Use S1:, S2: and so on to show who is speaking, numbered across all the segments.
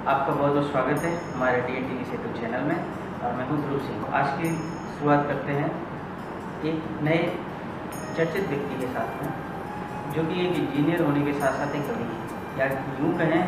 S1: आपका बहुत बहुत स्वागत है हमारे TNT सेतु चैनल में। और मैं हूं ध्रुव सिंह। आज की शुरुआत करते हैं एक नए चर्चित व्यक्ति के साथ में, जो कि एक इंजीनियर होने के साथ साथ एक कवि है, या यूँ कहें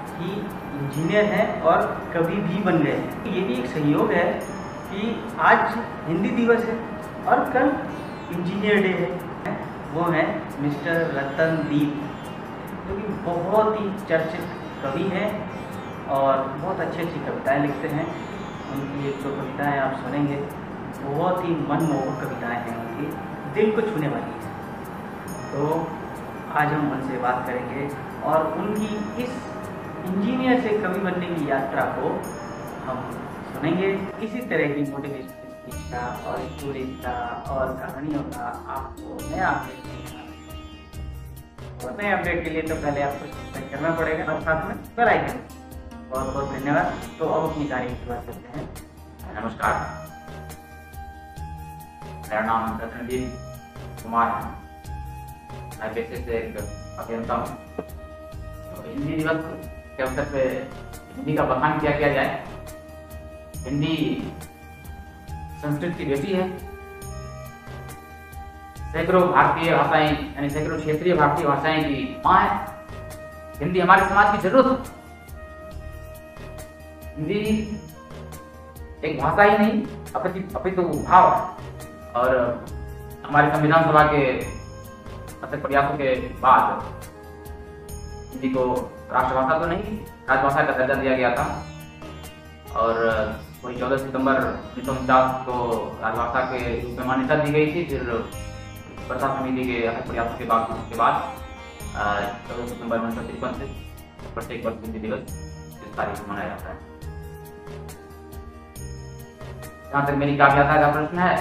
S1: कि इंजीनियर हैं और कवि भी बन गए हैं। ये भी एक संयोग है कि आज हिंदी दिवस है और कल इंजीनियर डे है। वो हैं मिस्टर रतनदीप, जो कि बहुत ही चर्चित कवि हैं और बहुत अच्छी अच्छी कविताएं लिखते हैं। उनकी एक दो कविताएं आप सुनेंगे, बहुत ही मनमोहक कविताएं हैं उनकी, दिल को छूने वाली हैं। तो आज हम उनसे बात करेंगे और उनकी इस इंजीनियर से कवि बनने की यात्रा को हम सुनेंगे। इसी तरह की मोटिवेशन का और स्टोरीज का और कहानियों का आपको नया अपडेट मिलेगा। और नए अपडेट के लिए तो पहले आपको सब्सक्राइब करना पड़ेगा और साथ में बेल आइकन। बहुत बहुत धन्यवाद। तो अब अपनी कहानी की शुरुआत करते हैं।
S2: नमस्कार, मेरा नाम रतनदीप कुमार है। मैं पेशे से एक अभियंता हूँ। तो हिंदी दिवस के अवसर पे हिंदी का बखान क्या किया जाए। हिंदी संस्कृत की बेटी है। सैकड़ों भारतीय भाषाएं यानी सैकड़ों क्षेत्रीय भारतीय भाषाएं की माँ है। हिंदी हमारे समाज की जरूरत है। हिंदी एक भाषा ही नहीं अपितु भाव है। और हमारे संविधान सभा के अथक प्रयासों के बाद हिंदी को राष्ट्रभाषा तो नहीं, राजभाषा का दर्जा दिया गया था। और वही 14 सितंबर 1949 को राजभाषा के रूप में मान्यता दी गई थी। फिर वर्षा समिति के अथक प्रयासों के बाद 14 सितंबर 1953 से प्रत्येक वर्ष हिंदी दिवस इस तारीख को मनाया जाता है। जहाँ तक मेरी काव्यता का प्रश्न है,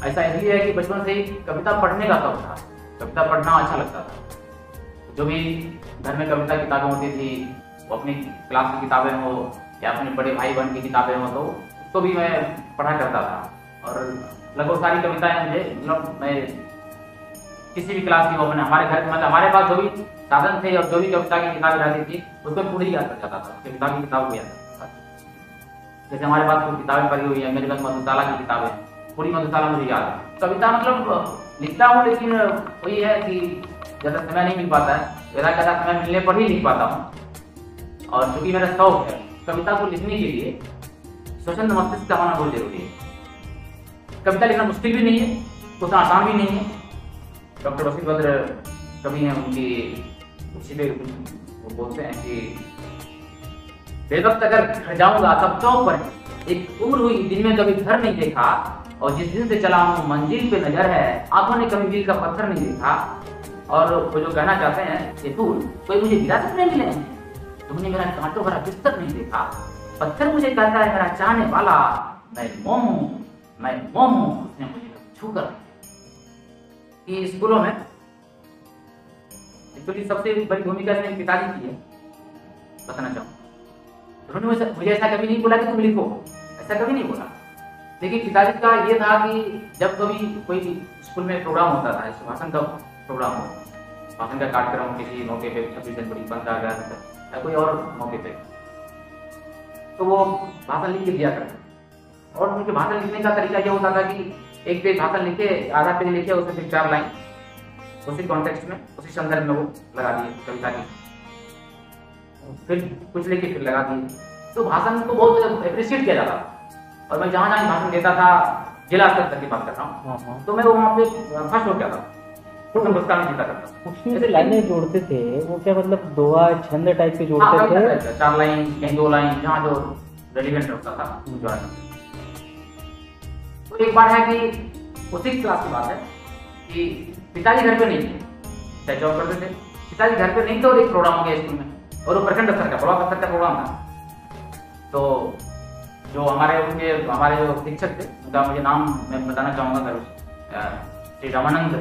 S2: ऐसा इसलिए है कि बचपन से ही कविता पढ़ने का शौक था। कविता पढ़ना अच्छा लगता था। जो भी घर में कविता किताबें होती थी, वो अपनी क्लास की किताबें हो या अपने बड़े भाई बहन की किताबें हो, तो उसको भी मैं पढ़ा करता था। और लगभग सारी कविताएं मुझे मतलब मैं किसी भी क्लास की हो, मैंने हमारे घर मतलब हमारे पास जो भी साधन थे और जो भी कविता की किताबें रहती थी उसको पूरी याद कर जाता था। कविता की किताब को याद करता था। जैसे हमारे पास कुछ किताबें पढ़ी हुई है, मेरे पास मधुशाला की किताबें, पूरी मधुशाला मुझे याद है। कविता मतलब लिखता हूँ, लेकिन वही है कि ज़्यादा समय नहीं मिल पाता है। ज़्यादा समय मिलने पर ही लिख पाता हूँ। और चूंकि मेरा शौक है, कविता को लिखने के लिए स्वच्छंद मस्तिष्क का होना बहुत जरूरी है। कविता लिखना मुश्किल भी नहीं है, उतना आसान भी नहीं है। डॉक्टर वसीम बद्र कवि हैं, उनकी उसी पे वो बोलते हैं कि बेवक्त अगर घर जाऊंगा तब चौक पर एक उम्र हुई दिन में कभी घर नहीं देखा, और जिस दिन से चला हूँ मंजिल पे नजर है, आंखों ने कभी दिल का पत्थर नहीं देखा। और वो जो कहना चाहते हैं ये फूल कोई मुझे विरासत में मिले हैं, तुमने मेरा कांटों भरा बिस्तर नहीं देखा। पत्थर मुझे कहता है मेरा चाहने वाला, मैं मोम हूँ, मैं मोम हूँ, उसने मुझे छूकर। कि स्कूलों में एक्चुअली सबसे बड़ी भूमिका इसमें पिताजी की है, बताना चाहूँ। उन्होंने मुझे ऐसा कभी नहीं बोला कि तुम लिखो, ऐसा कभी नहीं बोला। लेकिन पिताजी का ये था कि जब कभी कोई स्कूल में प्रोग्राम होता था, जैसे भाषण का प्रोग्राम हो, भाषण का कार्यक्रम किसी मौके पे 26 जनवरी 15 अगस्त या कोई और मौके पे, तो वो भाषण लिख के दिया करते। और उनके भाषण लिखने का तरीका ये होता था कि एक पेज भाषण लिखे, आधा पेज लिखे, उसमें फिर 4 लाइन उसी कॉन्टेक्स्ट में उसी संदर्भ में वो लगा दिए कविता की, फिर कुछ लिखे फिर लगा दिए। तो भाषण को बहुत अप्रिशिएट किया जाता था। और मैं जहाँ जहाँ भाषण देता था, जिला स्तर तक की बात कर रहा हूँ, तो मैं वो वहाँ पे फर्स्ट हो गया था। तो पुरस्कार में जीता करता।
S3: उसमें जो लाइनें जोड़ते थे वो क्या मतलब दोहा छंद टाइप के जोड़ते थे?
S2: 4 लाइन कहीं 2 लाइन, जहाँ जो रेलिवेंट होता था जो है। तो एक बार है कि उसी क्लास की बात है कि पिताजी घर पे नहीं थे, चाहे जॉब करते थे, पिताजी घर पे नहीं थे। और एक प्रोग्राम हो गया स्कूल में, और वो प्रखंड स्तर का ब्लॉक स्तर का प्रोग्राम था। तो जो हमारे जो शिक्षक थे, उनका मुझे नाम मैं बताना चाहूँगा, श्री रामानंद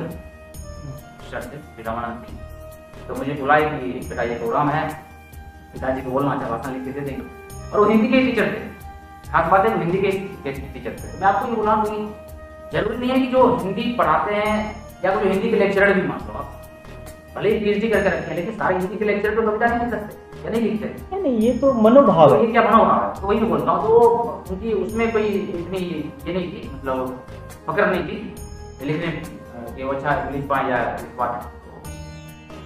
S2: सर थे, श्री रामानंद जी। तो मुझे बुलाए कि बेटा ये प्रोग्राम है, पिताजी को बोलना, अच्छा भाषण लिख के दे देंगे। और वो हिंदी के टीचर थे, खास बात है वो हिंदी के टीचर थे। मैं आपको ये बोला कि जरूरी नहीं है कि जो हिंदी पढ़ाते हैं या कोई हिंदी के लेक्चरर भी मान लो आप, भले ही PhD करके रखे हैं, लेकिन सारे हिंदी के लेक्चर तो कविता नहीं लिख सकते। या नहीं लिखते?
S3: नहीं, ये तो मनोभाव
S2: तो
S3: है।
S2: ये क्या मनोभाव है, तो वही मैं बोलता हूँ। तो उनकी उसमें कोई इतनी ये नहीं थी, मतलब पकड़ नहीं थी लिखने कि वो अच्छा लिख पाए या लिख पाए।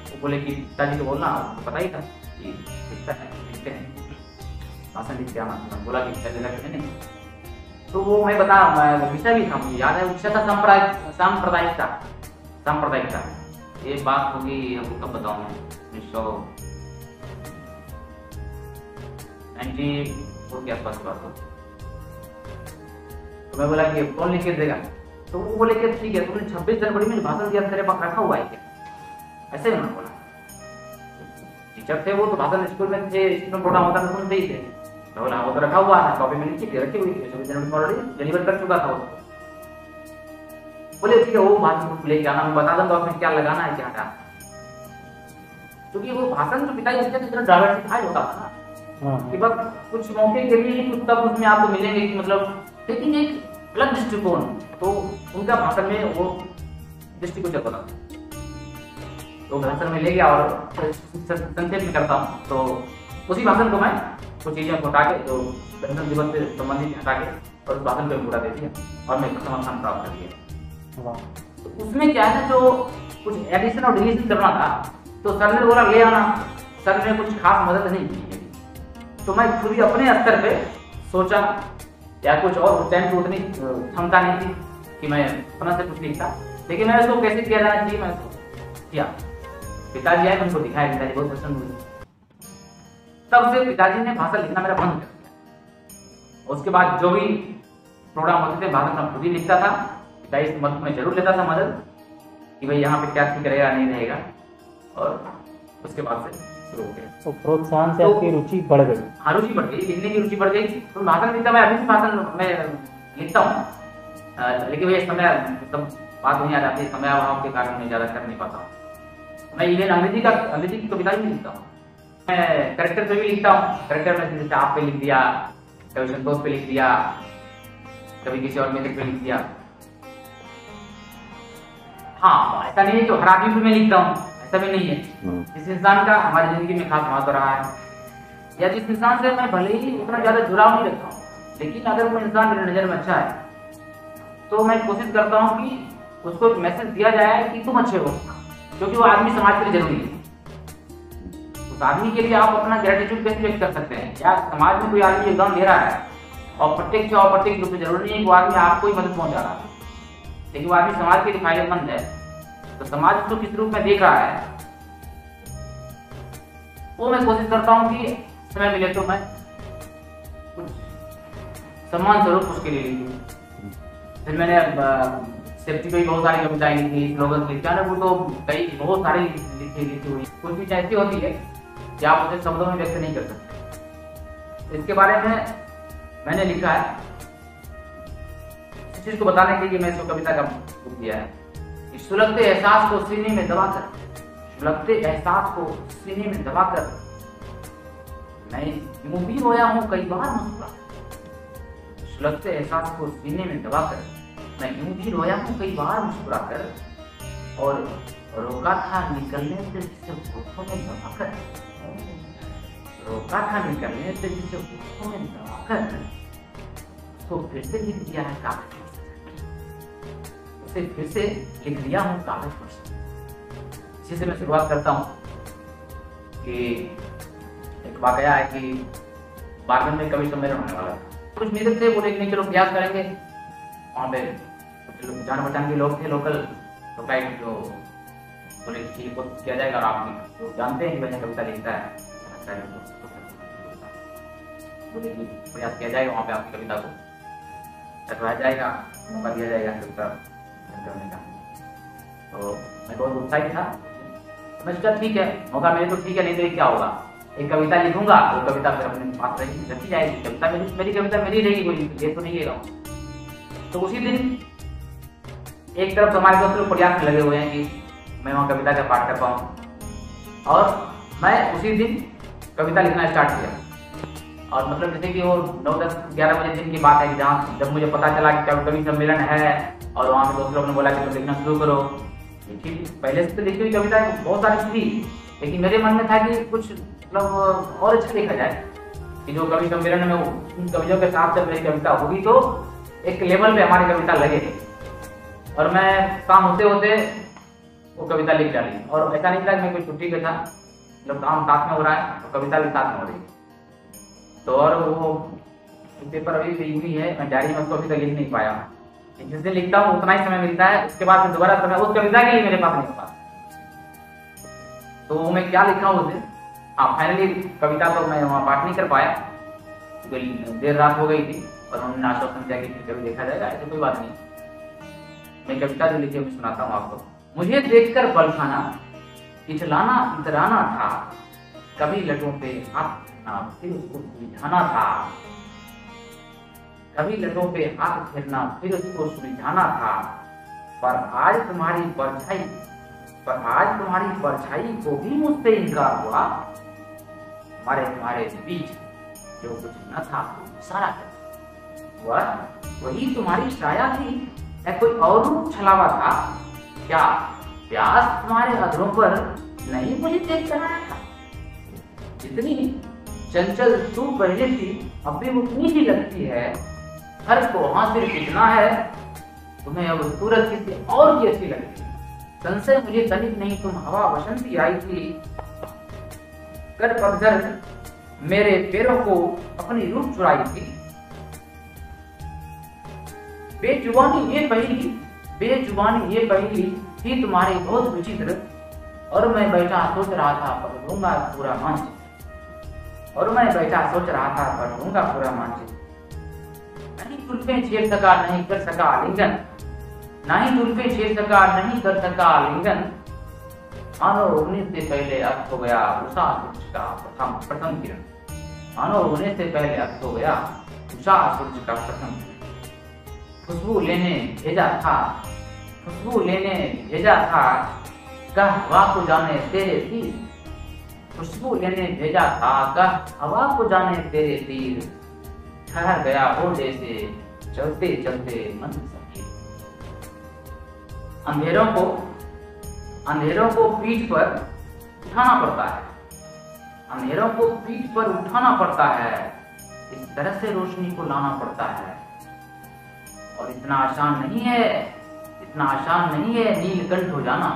S2: वो बोले कि पिताजी को बोलना, पता ही था कि लिखता है, लिखते हैं, भाषण लिखते हैं। मैं बोला कि लिखते नहीं। तो वो मैं बता विषय भी था, मुझे याद है, विषय था सांप्रदायिकता। सांप्रदायिकता ये बात होगी, हमको कब बताऊँ मैं, 1994 के आसपास बात हो। तो मैं बोला कि कौन लिख के देगा? तो वो बोले कि ठीक है, तुमने 26 जनवरी में भाषण दिया, तेरे पास रखा हुआ है क्या? ऐसे उन्होंने बोला। टीचर थे वो, तो भाषण स्कूल में थे, स्कूल प्रोग्राम होता था, सुनते ही थे। मैं बोला वो तो रखा हुआ है, कॉपी में लिखी रखी हुई थी, 26 जनवरी में ऑलरेडी डिलीवर कर चुका था उसको। बोले ठीक है, वो भाषण लेके आना, मैं बता दूंगा उसमें क्या लगाना है, क्या हटाना। क्योंकि वो भाषण जो पिताजी लिखते थे, इतना डाइवर्सिफाइड होता था ना कि बस कुछ मौके के लिए कुछ तब उसमें आपको मिलेंगे कि मतलब, लेकिन एक अलग दृष्टिकोण। तो उनका भाषण में वो दृष्टिकोण चलता था। तो भाषण में ले गया और संक्षेप में करता हूँ। तो उसी भाषण को मैं कुछ चीजें को हटा के, जो गणतंत्र दिवस से संबंधित हटा के, और उस भाषण को पूरा दे दिया और मैं समाधान प्राप्त कर लिया। तो उसमें क्या है ना, जो कुछ एडिशन और डिलीशन करना था, तो सर ने बोला ले आना। सर ने कुछ खास मदद नहीं की। तो मैं खुद ही अपने स्तर पे सोचा, या कुछ और उस टाइम पे उतनी क्षमता नहीं थी कि मैं अपना से कुछ लिखता, लेकिन मैं उसको कैसे किया जाना चाहिए मैं उसको किया। पिताजी आए, उनको दिखाया, पिताजी बहुत पसंद हुई। तब से पिताजी ने भाषण लिखना मेरा बंद कर दिया। उसके बाद जो भी प्रोग्राम होते थे, भाषण मैं खुद ही लिखता था। पिताजी से मदद में जरूर लेता था मदद, कि भाई यहाँ पे क्या ठीक रहेगा नहीं रहेगा, और उसके बाद से शुरू हो गया।
S3: तो प्रोत्साहन से आपकी रुचि बढ़ गई।
S2: हाँ, रुचि बढ़ गई, लिखने की रुचि बढ़ गई। तो भाषण लिखता, मैं अभी भी भाषण में लिखता हूँ, लेकिन वही समय मतलब बात नहीं आ जाती है, समय अभाव के कारण मैं ज्यादा कर नहीं पाता हूँ। मैं इवन अंग्रेजी की कविता भी लिखता हूँ। मैं कैरेक्टर पे भी लिखता हूँ। कैरेक्टर में जैसे आप पे लिख दिया, कभी संतोष पे लिख दिया, कभी किसी और मित्र पे लिख दिया। हाँ, ऐसा नहीं है जो हर आदमी पे मैं लिखता हूँ, ऐसा भी नहीं है। जिस इंसान का हमारी जिंदगी में खास महत्व रहा है, या जिस इंसान से मैं भले ही उतना ज्यादा जुड़ाव नहीं रखता हूँ, लेकिन अगर वो इंसान मेरी नजर में अच्छा है, तो मैं कोशिश करता हूँ कि उसको एक मैसेज दिया जाए कि तुम अच्छे हो, क्योंकि वो आदमी समाज के लिए जरूरी है। उस आदमी के लिए आप अपना ग्रेटिट्यूड कैसे व्यक्त कर सकते हैं? या समाज में कोई आदमी योगदान दे रहा है, और प्रत्यक्ष या अप्रत्यक्ष रूप से, जरूरी नहीं है कि वो आदमी आपको ही मदद पहुंचा रहा है, लेकिन वो आदमी समाज के लिए फायदेमंद है, तो समाज उसको किस रूप में देख रहा है, वो मैं कोशिश करता हूँ कि समय मिले तो मैं कुछ सम्मान स्वरूप उसके लिए लिखूं। फिर मैंने सेफ्टी पे भी बहुत सारी कविताएं लिखी, स्लोगन लिखे, वो तो कई बहुत सारी लिखी हुई। कुछ चीज ऐसी होती है कि आप उसे शब्दों में व्यक्त नहीं कर सकते। इसके बारे में मैंने लिखा है, इस चीज को बताने के लिए मैं इसको कविता का रूप दिया है। सुलगते एहसास को सीने में दबाकर, सुलगते एहसास को सीने में दबाकर, मैं यूं भी रोया हूं कई बार मुस्कुरा। सुलगते एहसास को सीने में दबाकर, मैं यूं भी रोया हूं कई बार मुस्कुरा कर, और रोका था निकलने से जिसे होठों में दबाकर, रोका था निकलने से जिसे होठों में दबाकर, तो फिर से लिख दिया है कागज पर, फिर से लिख दिया हूँ कागज पर। इसी से मैं शुरुआत करता हूँ कि एक वाकया है कि बागन में कवि सम्मेलन होने वाला था। कुछ मित्र थे, बोले कि नहीं चलो प्रयास करेंगे। वहाँ पे कुछ जान पहचान के लोग थे, लोकल लोकाइट, जो बोले ठीक किया जाएगा, और आप तो जानते हैं कि मैंने कविता लिखता है, बोले कि प्रयास किया जाएगा, वहाँ पे आपकी कविता को रखवाया जाएगा, मौका दिया जाएगा कविता करने का। तो मैं बहुत उत्साहित था। मैं सोचा ठीक है, मौका मिले तो ठीक है, नहीं तो क्या होगा, एक कविता लिखूंगा, वो कविता फिर अपने पास रखी जाएगी। कविता मेरी कविता मेरी रहेगी, कोई ये तो नहीं है। तो उसी दिन एक तरफ हमारे दोस्त लोग प्रयास में लगे हुए हैं कि मैं वहाँ कविता का पाठ कर पाऊँ, और मैं उसी दिन कविता लिखना स्टार्ट किया। और मतलब जैसे कि वो 9-10-11 बजे दिन की बात है कि जहाँ जब मुझे पता चला कि कवि सम्मेलन है, और वहाँ पे दोस्त लोग ने बोला कि तुम लिखना शुरू करो। ठीक, पहले से तो लिखी हुई कविता बहुत सारी थी, लेकिन मेरे मन में था कि कुछ मतलब और अच्छा लिखा जाए, कि जो कवि सम्मेलन में उन कवियों के साथ जब मेरी कविता होगी तो एक लेवल पे हमारी कविता लगे। और मैं काम होते होते वो कविता लिख डाली, और ऐसा नहीं था कि मैं कोई छुट्टी पे था, मतलब काम साथ में हो रहा है तो कविता भी साथ में हो रही है। तो और वो पेपर अभी भी यूं ही है, मैं डायरी में उसको अभी तक लिख नहीं पाया। जिस दिन लिखता हूँ उतना ही समय मिलता है, उसके बाद फिर दोबारा समय उस कविता के लिए मेरे पास नहीं होता। तो मैं क्या लिखा उस दिन, हाँ फाइनली कविता तो मैं वहाँ पाठ नहीं कर पाया, देर रात हो गई थी और उन्होंने आश्वासन दिया कि कभी देखा जाएगा, ऐसी कोई बात नहीं। मैं कविता जो लिखी मैं सुनाता हूँ आपको। मुझे देखकर बल खाना इतलाना इतराना था, कभी लटों पे हाथ फेरना फिर उसको सुलझाना था, कभी लटों पे हाथ फेरना फिर उसको सुलझाना था। पर आज तुम्हारी परछाई को भी मुझसे इनकार हुआ, तुम्हारे बीच जो कुछ न था सारा वही तुम्हारी छाया थी या कोई और रूप छलावा था? क्या प्यास तुम्हारे अधरों पर नहीं मुझे देख कर आया था? जितनी चंचल तू पहले थी अब भी उतनी ही लगती है, हर को हासिल कितना है तुम्हें अब सूरत किसी और की अच्छी लगती है। संशय मुझे तनिक नहीं तुम हवा बसंती आई थी, कर पतझड़ मेरे पैरों को अपनी रूप चुराई थी। बेजुबानी ये पहली थी तुम्हारी बहुत विचित्र, और मैं बैठा सोच रहा था पर दूंगा पूरा मंच, नहीं जुल्फे छेड़ सका नहीं कर सका आलिंगन, मानो उगने से पहले अस्त हो गया उषा सूरज का प्रथम किरण, खुशबू लेने भेजा था, कह हवा को जाने तेरे तीर, ठहर गया हो जैसे चलते चलते मन सके। अंधेरों को पीठ पर उठाना पड़ता है, इस तरह से रोशनी को लाना पड़ता है। और इतना आसान नहीं है नीलकंठ हो जाना,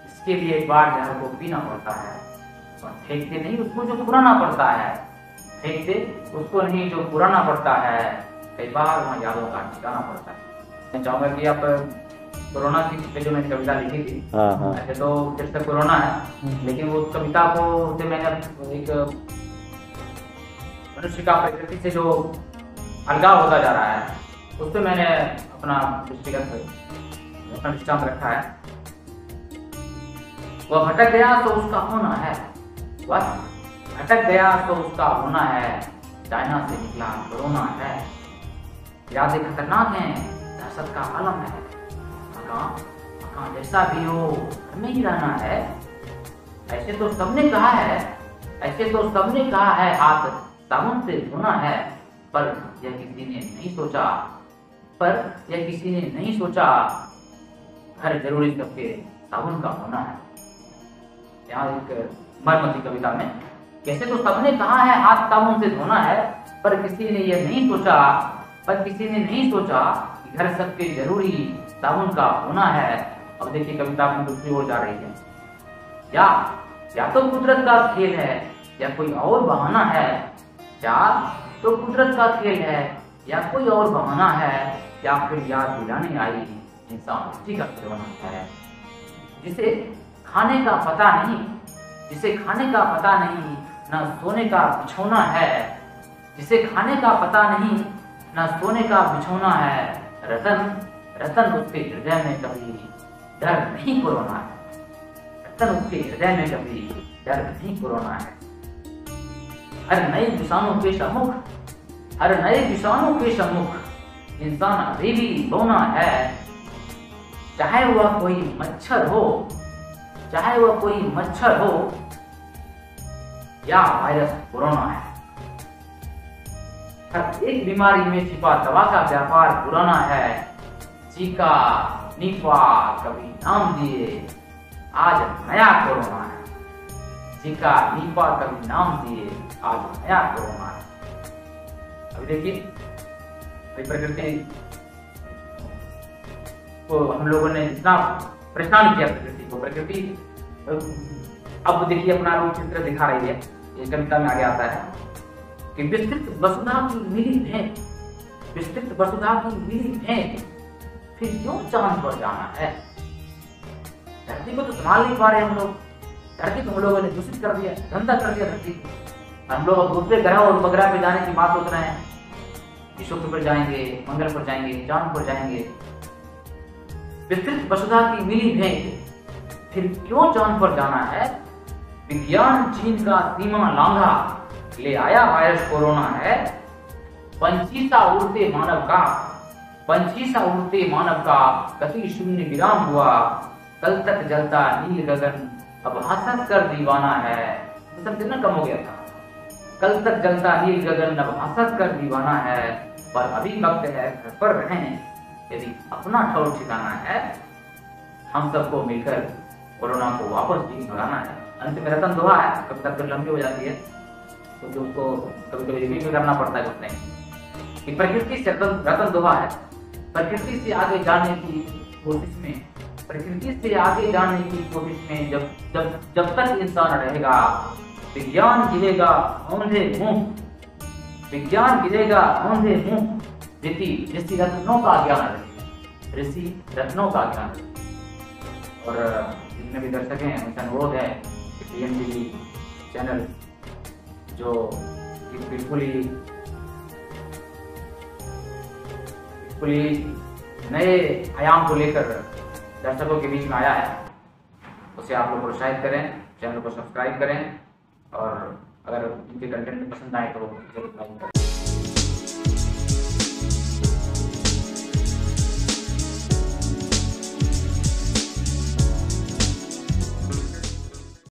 S2: इसके लिए एक बार जहर को पीना पड़ता है, और फेंकते नहीं उसको जो पुराना पड़ता है, कई बार वहाँ यादों का ठिकाना पड़ता है। मैं चाहूंगा कि आप कोरोना की जो मैंने कविता लिखी थी, ऐसे तो जब तक कोरोना है, लेकिन वो कविता को से मैंने एक मनुष्य का प्रकृति से जो अलगाव होता जा रहा है उस पर मैंने अपना दृष्टांत रखा है। वह भटक गया तो उसका होना है, चाइना से निकला कोरोना है, यादें खतरनाक हैं, दहशत का आलम है, मकान जैसा भी हो घर में ही रहना है। ऐसे तो सबने कहा है हाथ साबुन से धोना है, पर यह किसी ने नहीं सोचा घर जरूरी सबके साबुन का होना है। यहाँ एक मर्मती कविता में कैसे तो सबने कहा है हाथ साबुन से धोना है, पर किसी ने नहीं सोचा कि घर सबके जरूरी साबुन का होना है। अब देखिए कविता अपनी दूसरी ओर जा रही है। या तो कुदरत का खेल है या कोई और बहाना है, या फिर याद दिलाने आई इंसान उसी का खिलौना है। जिसे खाने का पता नहीं न सोने का बिछौना है, रतन उसके हृदय में कभी डर नहीं कोरोना है। हर नए विषाणु के सम्मुख इंसान अभी भी रोना है, चाहे वह कोई मच्छर हो या वायरस कोरोना है। हर एक बीमारी में छिपा दवा का व्यापार पुराना है, जीका निपा कभी नाम दिए, आज नया कोरोना है। जीका निपा कभी नाम दिए, आज नया कोरोना है। अभी देखिए प्रकृति को हम लोगों ने जितना परेशान किया प्रकृति को, प्रकृति अब देखिए अपना रूप चित्र दिखा रही है। ये कविता में आगे आता है कि विस्तृत वसुधा की मिली भेंट, विस्तृत वसुधा की मिली भेंट, फिर क्यों चांद पर जाना है। धरती को तो संभाल नहीं पा रहे हम लोग, धरती को हम लोगों ने दूषित कर दिया, गंदा कर दिया धरती को। हम लोग दूसरे ग्रह और उपग्रह पे जाने की बात सोच रहे हैं कि शुक्र पर जाएंगे, मंगल पर जाएंगे, चांद पर जाएंगे। विस्तृत वसुधा की मिली भेंट, फिर क्यों चांद पर जाना है। विज्ञान चीन का सीमा लांघा, ले आया वायरस कोरोना है। पंछी सा उड़ते मानव का, पंछी सा उड़ते मानव का गति शून्य विराम हुआ। कल तक जलता नील गगन अब हंस कर दीवाना है। मतलब कितना कम हो गया था। कल तक जलता नील गगन अब हंस कर दीवाना है, पर अभी वक्त है घर पर रहें, यदि अपना ठौर ठिकाना है। हम सबको मिलकर कोरोना को वापस जी भगाना है। अंत में रतन दोहा है, कविता तो लंबी हो जाती है तो जो उसको कभी कभी रिपीट भी करना पड़ता है कुछ नहीं। कि प्रकृति से रतन दोहा है, प्रकृति से आगे जाने की कोशिश में, प्रकृति से आगे जाने की कोशिश में जब जब जब तक इंसान रहेगा, विज्ञान गिरेगा औंधे मुंह, विज्ञान गिरेगा औंधे मुंह। ऋषि रत्नों का ज्ञान रहे, ऋषि रत्नों का ज्ञान रहे। और जितने भी दर्शक हैं उनसे अनुरोध है कि PMTV चैनल जो बिल्कुल ही नए आयाम को लेकर दर्शकों के बीच में आया है, उसे आप लोग प्रोत्साहित करें, चैनल को सब्सक्राइब करें और अगर उनके कंटेंट पसंद आए तो जरूर लाइक करें।